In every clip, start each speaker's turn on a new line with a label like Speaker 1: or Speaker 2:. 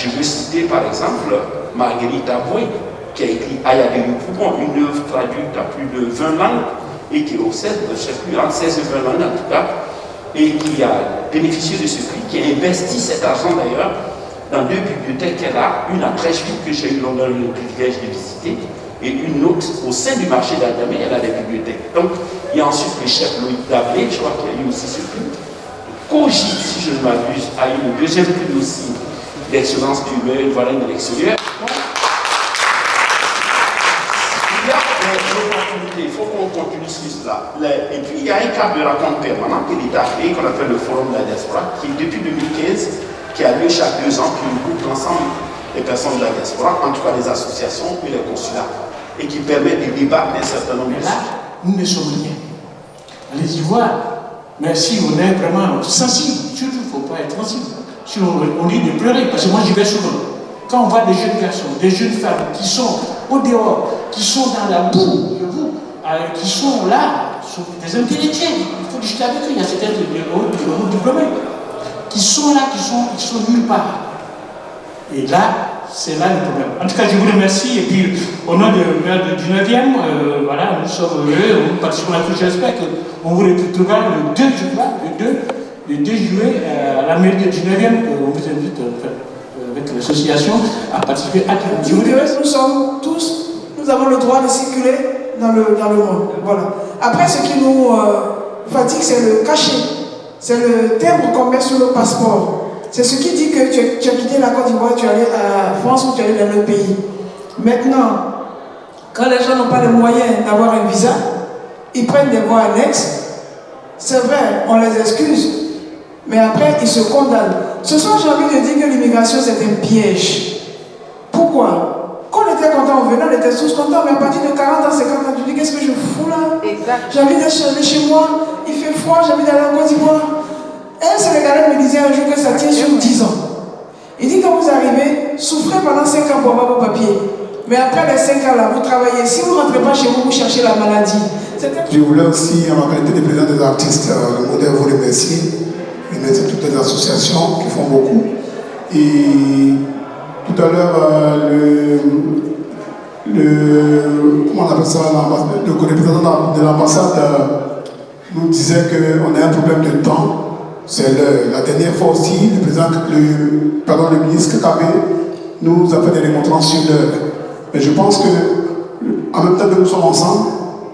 Speaker 1: Je veux citer par exemple Marguerite Aboué, qui a écrit Aya de Poupon, une œuvre traduite dans plus de 20 langues et qui obsède, je ne sais plus, en 16 ou 20 langues en tout cas, et qui a bénéficié de ce prix, qui a investi cet argent d'ailleurs dans 2 bibliothèques qu'elle a, une à Trècheville que j'ai eu l'honneur et le privilège de visiter, et une autre au sein du marché d'Adamé, elle a des bibliothèques. Donc, il y a ensuite le chef Loïc Dablé, je crois qu'il y a eu aussi ce prix. Cogit, si je ne m'abuse, a eu le 2e prix aussi d'excellence du meilleur voisin de l'extérieur. Il faut qu'on continue sur cela. Et puis, il y a un cadre de rencontre permanent que l'État a créé, qu'on appelle le Forum de la diaspora, qui depuis 2015, qui a lieu chaque 2 ans, qui regroupe l'ensemble des personnes de la diaspora, en tout cas les associations et les consulats, et qui permet de débattre d'un certain nombre de sujets.
Speaker 2: Nous ne sommes rien. Allez-y voir. Mais si on est vraiment sensible, surtout, il ne faut pas être sensible. Si on dit de pleurer, parce que moi j'y vais souvent. Quand on voit des jeunes garçons, des jeunes femmes qui sont au dehors, qui sont dans la boue, qui sont là, sont des intellectuels, il faut discuter avec eux, il y a certains de diplômés, qui sont là, qui sont nulle part. Et là, c'est là le problème. En tout cas, je vous remercie, et puis au nom du 9e, voilà, nous sommes heureux, nous participons à tout, j'espère qu'on vous retrouvera le 2, je crois, le 2 juillet à la mairie du 9e, on vous invite avec l'association à participer à tout.
Speaker 3: Nous sommes tous, nous avons le droit de circuler dans le monde. Voilà. Après, ce qui nous fatigue, c'est le cachet. C'est le timbre qu'on met sur le passeport. C'est ce qui dit que tu as quitté la Côte d'Ivoire, tu es allé à France ou tu es allé dans le pays. Maintenant, quand les gens n'ont pas les moyens d'avoir un visa, ils prennent des voies annexes. C'est vrai, on les excuse, mais après, ils se condamnent. Ce soir, j'ai envie de dire que l'immigration, c'est un piège. Pourquoi? Quand on était content, on venait, on était tous contents, mais à partir de 40 ans, 50 ans, tu dis, qu'est-ce que je fous là? J'ai envie d'aller chez moi, il fait froid, j'ai envie d'aller en Côte d'Ivoire. Un Sénégalais me disait un jour que ça tient sur 10 ans. Il dit, quand vous arrivez, souffrez pendant 5 ans pour avoir vos papiers. Mais après les 5 ans là, vous travaillez. Si vous ne rentrez pas chez vous, vous cherchez la maladie.
Speaker 4: Je voulais aussi, en ma qualité de président des artistes, le modèle vous remercier. Remercier toutes les associations qui font beaucoup. Et tout à l'heure, comment on appelle ça, le représentant de l'ambassade nous disait qu'on a un problème de temps. C'est la dernière fois aussi, le ministre Kabé nous a fait des remontrances sur l'heure. Mais je pense que, en même temps que nous sommes ensemble,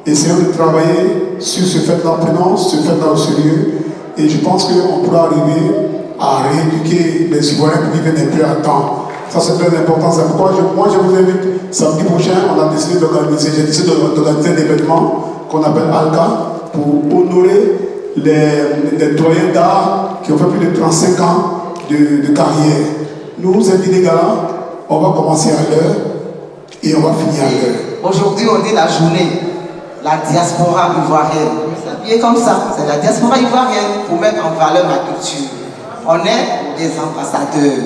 Speaker 4: essayons de travailler sur ce fait-là, prenons ce fait-là au sérieux. Et je pense qu'on pourra arriver à rééduquer les Ivoiriens pour qu'ils viennent plus à temps. Ça, c'est très important. C'est pourquoi moi, je vous invite, samedi prochain, on a décidé d'organiser un événement qu'on appelle ALCA pour honorer les doyens d'art qui ont fait plus de 35 ans de carrière. Nous, cette idée-là, on va commencer à l'heure et on va finir à l'heure.
Speaker 5: Aujourd'hui, on dit la journée, la diaspora ivoirienne. C'est comme ça, c'est la diaspora ivoirienne pour mettre en valeur la culture. On est des ambassadeurs.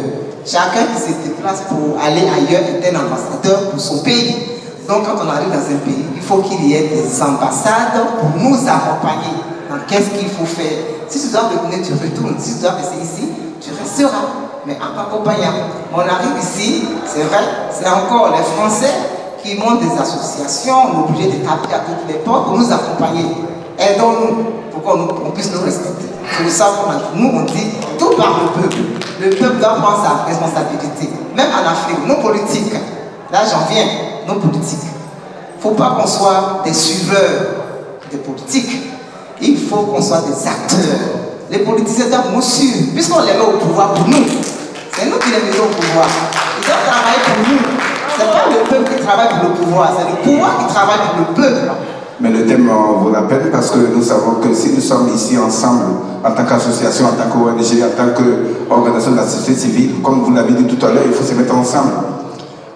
Speaker 5: Chacun qui se déplace pour aller ailleurs est un ambassadeur pour son pays. Donc, quand on arrive dans un pays, il faut qu'il y ait des ambassades pour nous accompagner. Donc, qu'est-ce qu'il faut faire? Si tu dois revenir, tu retournes. Si tu dois rester ici, tu resteras. Mais en accompagnant. On arrive ici, c'est vrai, c'est encore les Français qui montent des associations, on est obligé de taper à toutes les portes pour nous accompagner. Aidons-nous pour qu'on puisse nous respecter. C'est pour ça que nous, on dit tout par le peuple. Le peuple doit prendre sa responsabilité. Même en Afrique, nos politiques, là j'en viens, nos politiques. Il ne faut pas qu'on soit des suiveurs des politiques. Il faut qu'on soit des acteurs. Les politiciens doivent nous suivre, puisqu'on les met au pouvoir pour nous. C'est nous qui les mettons au pouvoir. Ils doivent travailler pour nous. Ce n'est pas le peuple qui travaille pour le pouvoir, c'est le pouvoir qui travaille pour le peuple.
Speaker 6: Mais le thème vous rappelle parce que nous savons que si nous sommes ici ensemble, en tant qu'association, en tant qu'ONG, en tant qu'organisation de la société civile, comme vous l'avez dit tout à l'heure, il faut se mettre ensemble.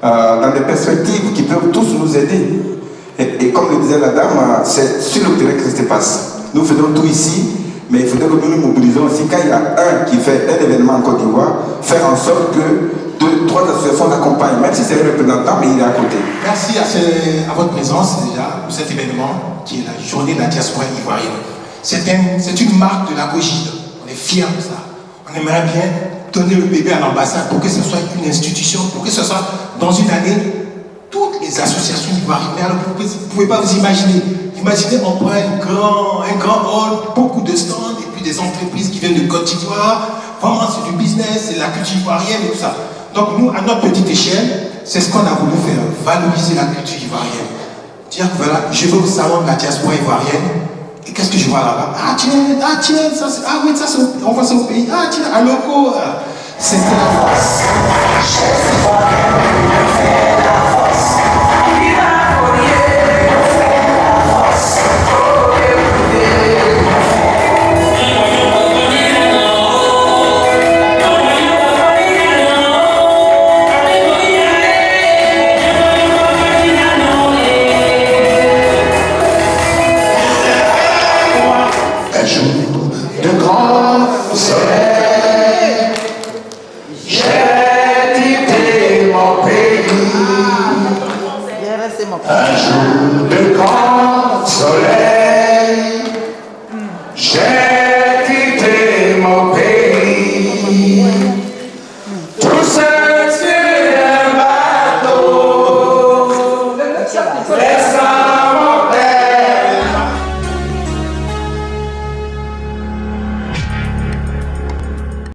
Speaker 6: Dans des perspectives qui peuvent tous nous aider. Et comme le disait la dame, c'est sur le terrain que ça se passe. Nous faisons tout ici, mais il faudrait que nous nous mobilisons aussi. Quand il y a un qui fait un événement en Côte d'Ivoire, faire en sorte que 2, 3 associations l'accompagnent, même si c'est un représentant, mais il est à côté.
Speaker 2: Merci à votre présence déjà pour cet événement qui est la journée de la diaspora ivoirienne. C'est une marque de la Cogide. On est fiers de ça. On aimerait bien
Speaker 7: donner le bébé à l'ambassade pour que ce soit une institution, pour que ce soit dans une année, toutes les associations ivoiriennes. Mais alors, vous ne pouvez pas vous imaginer. Imaginez, on prend un grand hall, beaucoup de stands, et puis des entreprises qui viennent de Côte d'Ivoire. Vraiment, c'est du business, c'est de la culture ivoirienne et tout ça. Donc, nous, à notre petite échelle, c'est ce qu'on a voulu faire, valoriser la culture ivoirienne. Dire que voilà, je vais au salon de la diaspora ivoirienne, et qu'est-ce que je vois là-bas? Ah tiens, ça c'est, ah oui, ça c'est, on voit ça au pays. Ah tiens, à Loco, c'était la